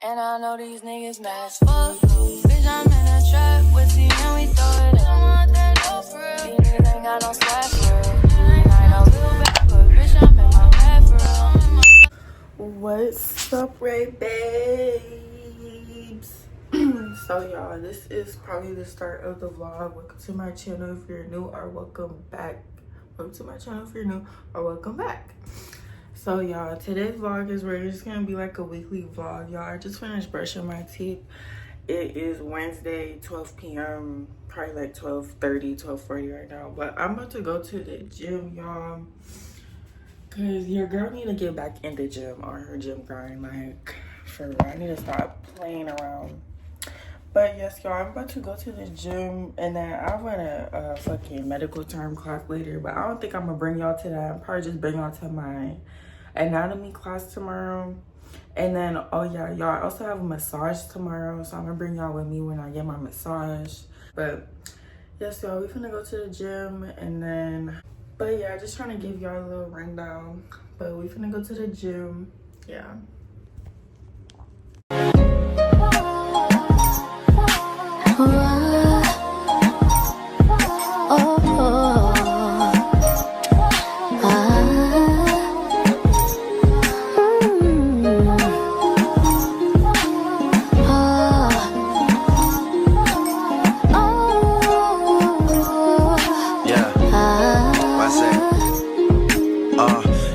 And I know these niggas mad as fuck. Bitch, I'm in a trap with you and we throw it. I don't want that no for real. These niggas ain't got no swag for real. I ain't no little bad, but bitch, I'm in my bag for real. What's up, Ray babes? So y'all, this is probably the start of the vlog. Welcome to my channel if you're new, or welcome back. Welcome to my channel if you're new, or welcome back. So y'all, today's vlog is really just gonna be like a weekly vlog. Y'all, I just finished brushing my teeth. It is Wednesday, 12 p.m. Probably like 12:30, 12:40 right now. But I'm about to go to the gym, y'all, cause your girl need to get back in the gym on her gym grind. Like, for real, I need to stop playing around. But yes, y'all, I'm about to go to the gym, and then I have a fucking medical term class later. But I don't think I'm gonna bring y'all to that. I'm probably just bring y'all to my anatomy class tomorrow. And then, oh yeah, y'all, I also have a massage tomorrow, so I'm gonna bring y'all with me when I get my massage. But yes, y'all, we finna go to the gym, and then, but yeah, just trying to give y'all a little rundown. But we finna go to the gym. Yeah.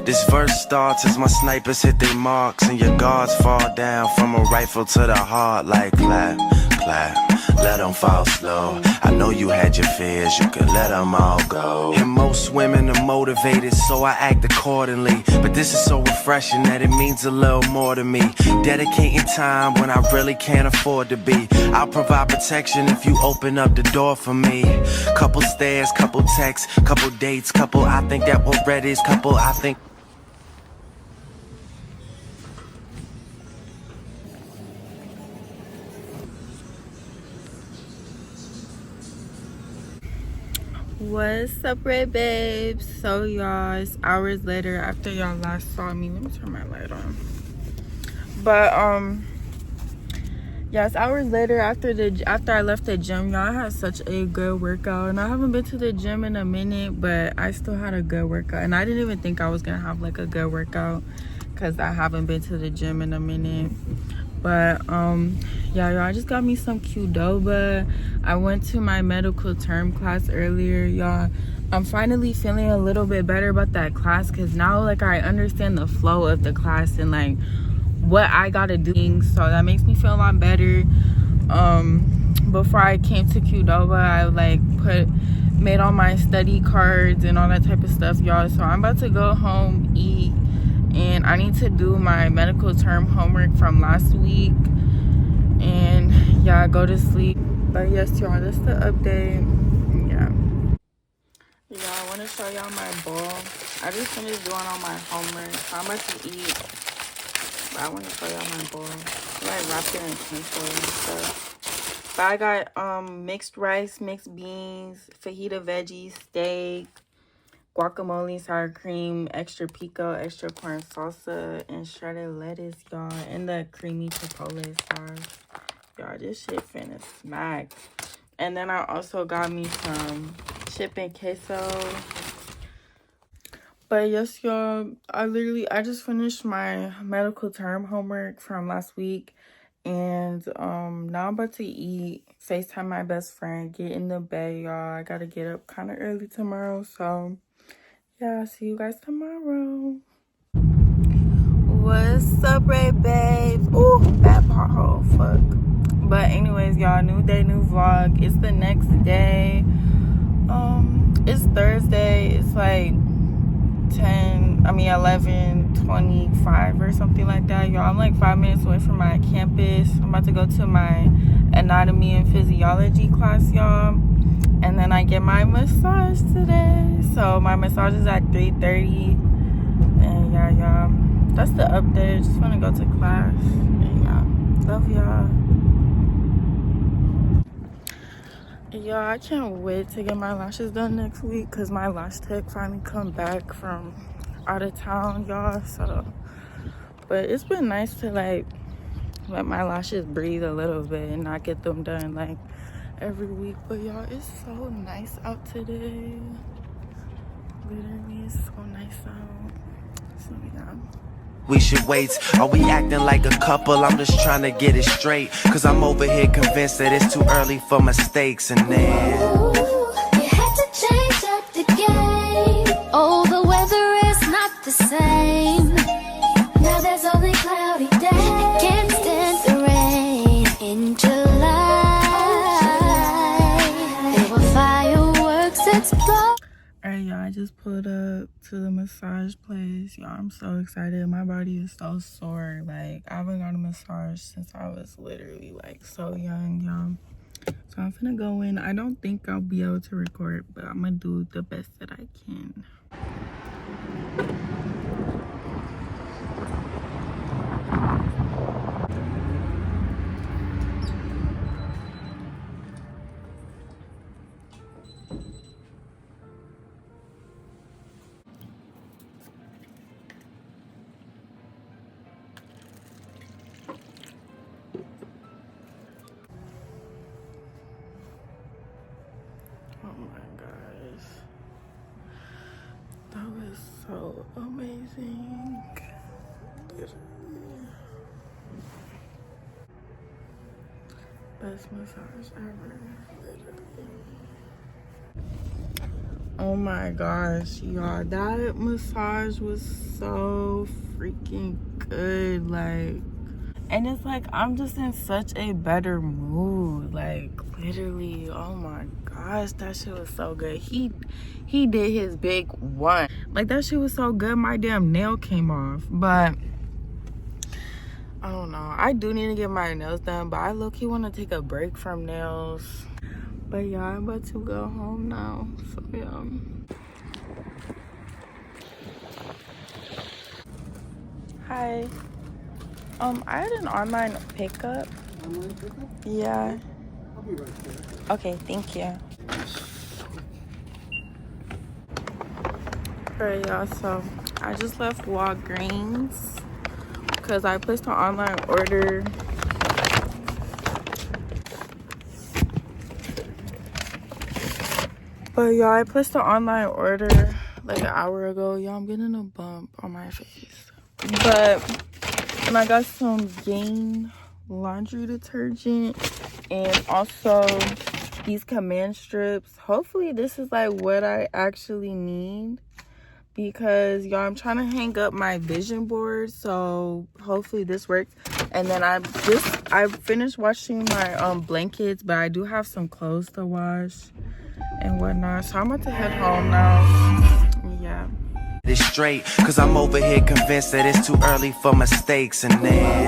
This verse starts as my snipers hit their marks and your guards fall down from a rifle to the heart like clap, clap, let them fall slow. I know you had your fears, you can let them all go. And most women are motivated, so I act accordingly. But this is so refreshing that it means a little more to me. Dedicating time when I really can't afford to be. I'll provide protection if you open up the door for me. Couple stares, couple texts, couple dates, couple I think that what red is, couple I think. What's up, Red babes? So y'all, it's hours later after y'all last saw me. Let me turn my light on. But yeah, it's hours later after I left the gym. Y'all, I had such a good workout, and I haven't been to the gym in a minute, but I still had a good workout. And I didn't even think I was gonna have like a good workout because I haven't been to the gym in a minute. But yeah, y'all, I just got me some Qdoba. I went to my medical term class earlier, y'all. I'm finally feeling a little bit better about that class, because now like I understand the flow of the class and like what I gotta do, so that makes me feel a lot better. Before I came to Qdoba, I like made all my study cards and all that type of stuff, y'all. So I'm about to go home, eat, and I need to do my medical term homework from last week, and yeah, go to sleep. But yes, y'all, that's the update. Yeah, I want to show y'all my bowl. I just finished doing all my homework, so I'm about to eat, but I want to show y'all my bowl. I like wrapped it in tinfoil and stuff. But I got mixed rice, mixed beans, fajita veggies, steak, guacamole, sour cream, extra pico, extra corn salsa, and shredded lettuce, y'all, and the creamy chipotle sauce. Y'all, this shit finna smack. And then I also got me some chip and queso. But yes, y'all, I just finished my medical term homework from last week. And now I'm about to eat, FaceTime my best friend, get in the bed, y'all. I gotta get up kind of early tomorrow, so yeah, I'll see you guys tomorrow. What's up, Ray babes? Ooh, bad pothole, fuck. But anyways, y'all, new day, new vlog. It's the next day. It's Thursday. It's like 11:25 or something like that, y'all. I'm like 5 minutes away from my campus. I'm about to go to my anatomy and physiology class, y'all, and then I get my massage today. So my massage is at 3:30, and yeah, y'all, that's the update. Just want to go to class, and yeah, love y'all. Yeah, I can't wait to get my lashes done next week, because my lash tech finally come back from out of town, y'all. So, but it's been nice to like let my lashes breathe a little bit and not get them done like every week. But y'all, it's so nice out today. Literally, it's so nice out. So yeah. We should wait. Are we acting like a couple? I'm just trying to get it straight. Cause I'm over here convinced that it's too early for mistakes. And then you had to change up the game. Oh, the weather is not the same. Now there's only cloudy days. Can't stand the rain in July. There were fireworks explode. Alright, y'all, I just pulled up to the massage place. Y'all, I'm so excited. My body is so sore. Like, I haven't got a massage since I was literally like so young, y'all. So I'm finna go in. I don't think I'll be able to record, but I'm gonna do the best that I can. Oh my gosh. That was so amazing. Best massage ever. Literally. Oh my gosh, y'all. That massage was so freaking good. Like, and it's like I'm just in such a better mood. Like, literally, oh my gosh, that shit was so good. He did his big one. Like, that shit was so good, my damn nail came off. But I don't know, I do need to get my nails done, but I low-key want to take a break from nails. But yeah, I'm about to go home now, so yeah. Hi. I had an online pickup. Online pickup? Yeah. I'll be right there. Okay, thank you. Alright, y'all, so I just left Walgreens because I placed an online order. But y'all, I placed an online order like an hour ago. Y'all, I'm getting a bump on my face. But and I got some Gain laundry detergent and also these command strips. Hopefully this is like what I actually need, because y'all, I'm trying to hang up my vision board, so hopefully this works. And then I finished washing my blankets, but I do have some clothes to wash and whatnot, so I'm about to head home now. Yeah, it's straight. Cause I'm over here convinced that it's too early for mistakes. And then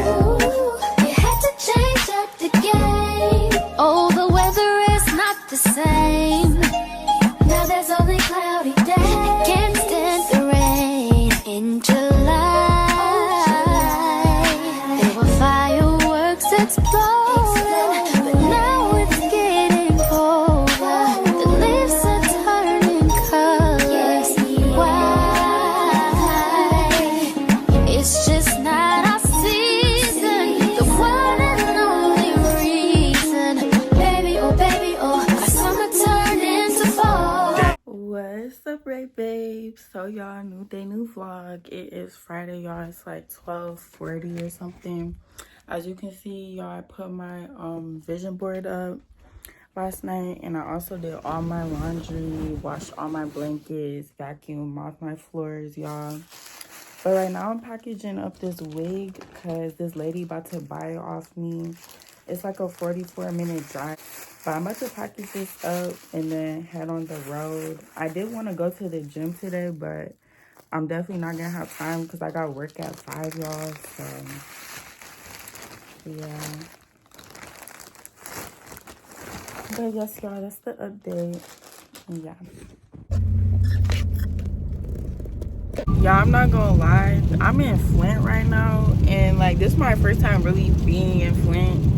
you had to change up the game. Oh, the weather is not the same. Now there's only cloudy days. Can't stand the rain in July. There were fireworks exploding, but now it's getting colder. The leaves are turning colors. Why? It's just not our season. The one and only reason. Baby, oh, our summer turned into fall. what's up, right babes? So y'all, new day, new vlog. It is Friday, y'all. It's like 12:40 or something. As you can see, y'all, I put my vision board up last night, and I also did all my laundry, washed all my blankets, vacuumed, mopped my floors, y'all. But right now I'm packaging up this wig because this lady about to buy it off me. It's like a 44-minute drive, but I'm about to package this up and then head on the road. I did want to go to the gym today, but I'm definitely not gonna have time because I got work at 5, y'all. So yeah. But yes, y'all, that's the update. Yeah. Yeah, I'm not gonna lie, I'm in Flint right now, and like this is my first time really being in Flint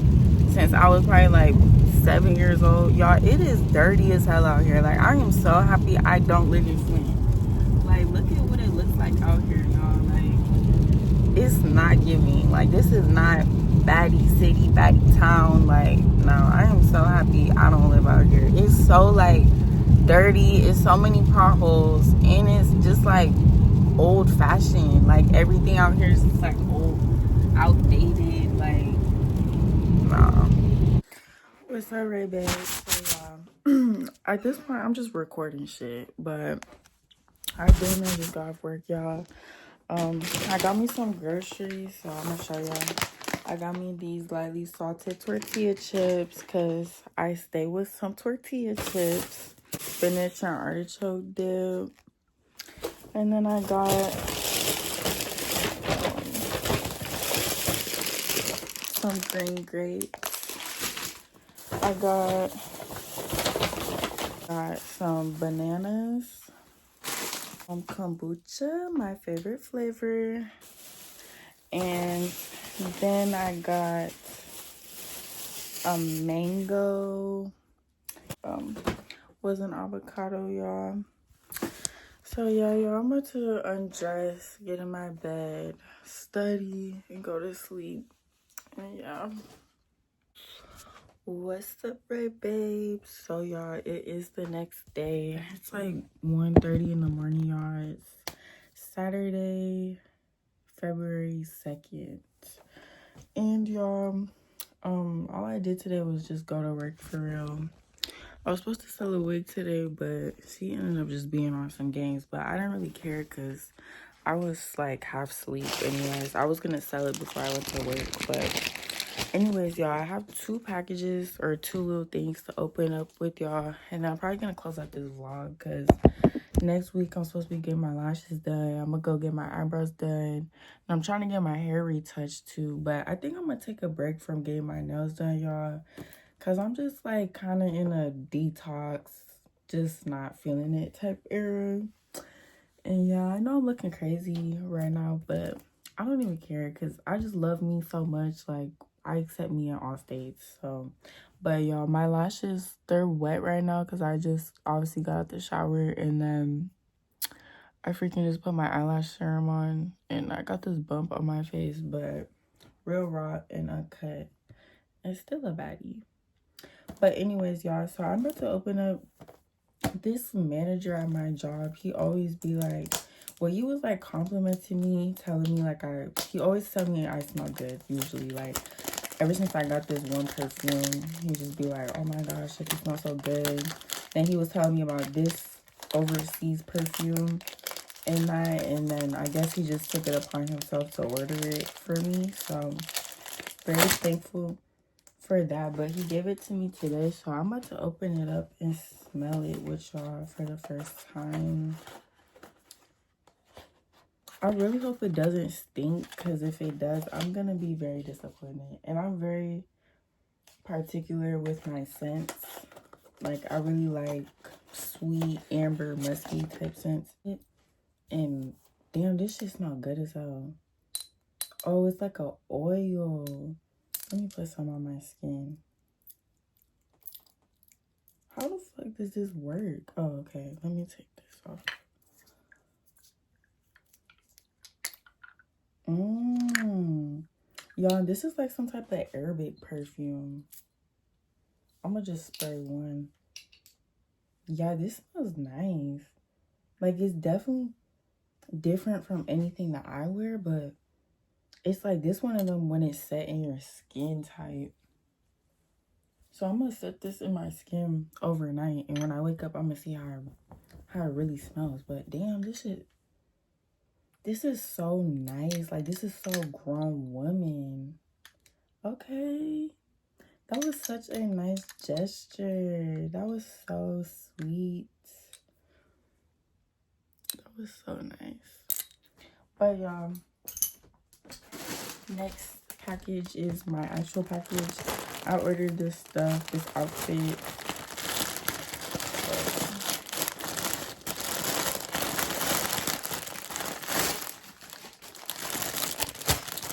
since I was probably like 7 years old. Y'all, it is dirty as hell out here. Like, I am so happy I don't live in Flint. Like, look at what it looks like out here, y'all. Like, it's not giving. Like, this is not Baddie city, Baddie town. Like, no, I am so happy I don't live out here. It's so like dirty, it's so many potholes, and it's just like old fashioned. Like everything out here is just like old, outdated. Like, nah. What's up, Ray Babe? So at this point I'm just recording shit, but I've been there, just got off work, y'all. I got me some groceries, so I'm gonna show y'all. I got me these lightly salted tortilla chips because I stay with some tortilla chips, spinach and artichoke dip. And then I got some green grapes. I got some bananas, some kombucha, my favorite flavor. And then I got a mango, was an avocado, y'all. So yeah, y'all, I'm about to undress, get in my bed, study, and go to sleep. And yeah. What's up, right, babes? So y'all, it is the next day. It's like 1:30 in the morning, y'all. It's Saturday, February 2nd. And y'all, all I did today was just go to work for real. I was supposed to sell a wig today, but she ended up just being on some games. But I didn't really care because I was like half asleep anyways. I was gonna sell it before I went to work, but anyways, y'all, I have two packages or two little things to open up with y'all, and I'm probably gonna close out this vlog because next week I'm supposed to be getting my lashes done. I'm gonna go get my eyebrows done, and I'm trying to get my hair retouched too. But I think I'm gonna take a break from getting my nails done, y'all, because I'm just like kind of in a detox, just not feeling it type era. And yeah, I know I'm looking crazy right now, but I don't even care because I just love me so much. Like, I accept me in all states. So, but y'all, my lashes, they're wet right now because I just obviously got out the shower, and then I freaking just put my eyelash serum on, and I got this bump on my face, but real raw and uncut. It's still a baddie. But anyways, y'all, so I'm about to open up. This manager at my job, he always be like, well, he was like complimenting me, telling me like he always tell me I smell good usually. Like ever since I got this one perfume, he just be like, oh my gosh, like, you smell so good. Then he was telling me about this overseas perfume and then I guess he just took it upon himself to order it for me. So very thankful for that. But he gave it to me today, so I'm about to open it up and smell it with y'all for the first time. I really hope it doesn't stink, because if it does, I'm gonna be very disappointed. And I'm very particular with my scents. Like, I really like sweet, amber, musky type scents. And damn, this shit smell good as hell. Oh, it's like a oil. Let me put some on my skin. How the fuck does this work? Oh, okay. Let me take this off. Y'all, this is like some type of Arabic perfume. I'm gonna just spray one. Yeah, this smells nice. Like, it's definitely different from anything that I wear, but it's like this one of them when it's set in your skin type. So I'm gonna set this in my skin overnight, and when I wake up, I'm gonna see how it really smells. But damn, this is so nice. Like, this is so grown woman. Okay. That was such a nice gesture. That was so sweet. That was so nice. But y'all, next package is my actual package. I ordered this stuff, this outfit.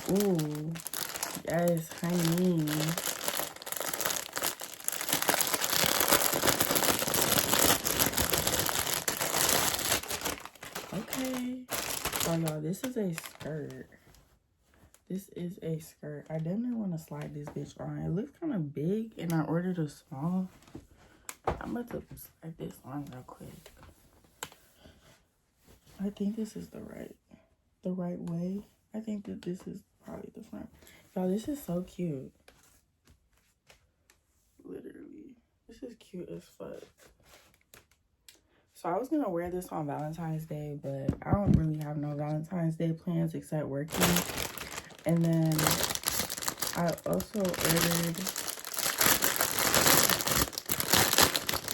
Ooh, yes, honey. Okay. So y'all, this is a skirt. This is a skirt. I definitely want to slide this bitch on. It looks kind of big, and I ordered a small. I'm about to slide this on real quick. I think this is the right way. I think that this is probably the front. Y'all, this is so cute. Literally, this is cute as fuck. So I was gonna wear this on Valentine's Day, but I don't really have no Valentine's Day plans except working. And then I also ordered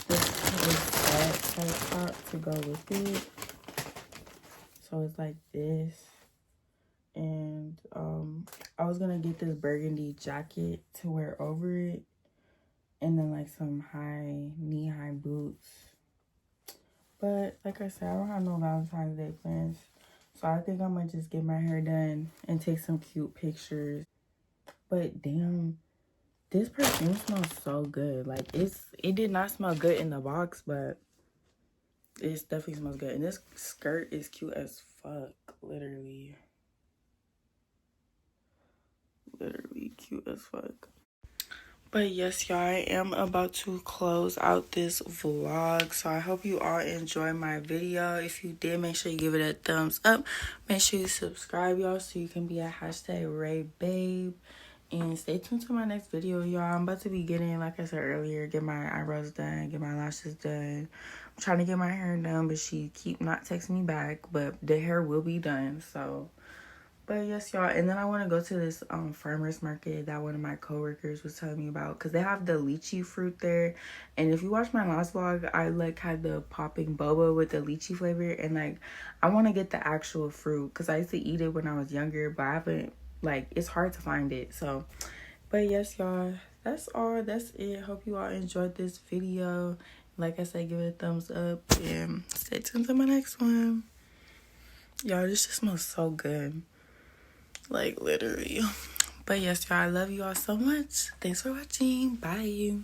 this type top to go with it. So it's like this. And I was gonna get this burgundy jacket to wear over it, and then like some knee-high boots. But like I said, I don't have no Valentine's Day plans, so I think I'm gonna just get my hair done and take some cute pictures. But damn, this perfume smells so good. Like it did not smell good in the box, but it definitely smells good. And this skirt is cute as fuck, literally cute as fuck. But yes, y'all, I am about to close out this vlog. So I hope you all enjoyed my video. If you did, make sure you give it a thumbs up. Make sure you subscribe, y'all, so you can be a #RayBabe. And stay tuned to my next video, y'all. I'm about to be getting, like I said earlier, get my eyebrows done, get my lashes done. I'm trying to get my hair done, but she keep not texting me back. But the hair will be done, so... But yes, y'all, and then I want to go to this farmer's market that one of my coworkers was telling me about, because they have the lychee fruit there. And if you watch my last vlog, I like had the popping boba with the lychee flavor, and like I want to get the actual fruit because I used to eat it when I was younger, but I haven't, like, it's hard to find it. So but yes, y'all, that's it. Hope you all enjoyed this video. Like I said, give it a thumbs up and stay tuned to my next one. Y'all, this just smells so good. Like, literally. But yes, y'all, I love you all so much. Thanks for watching. Bye.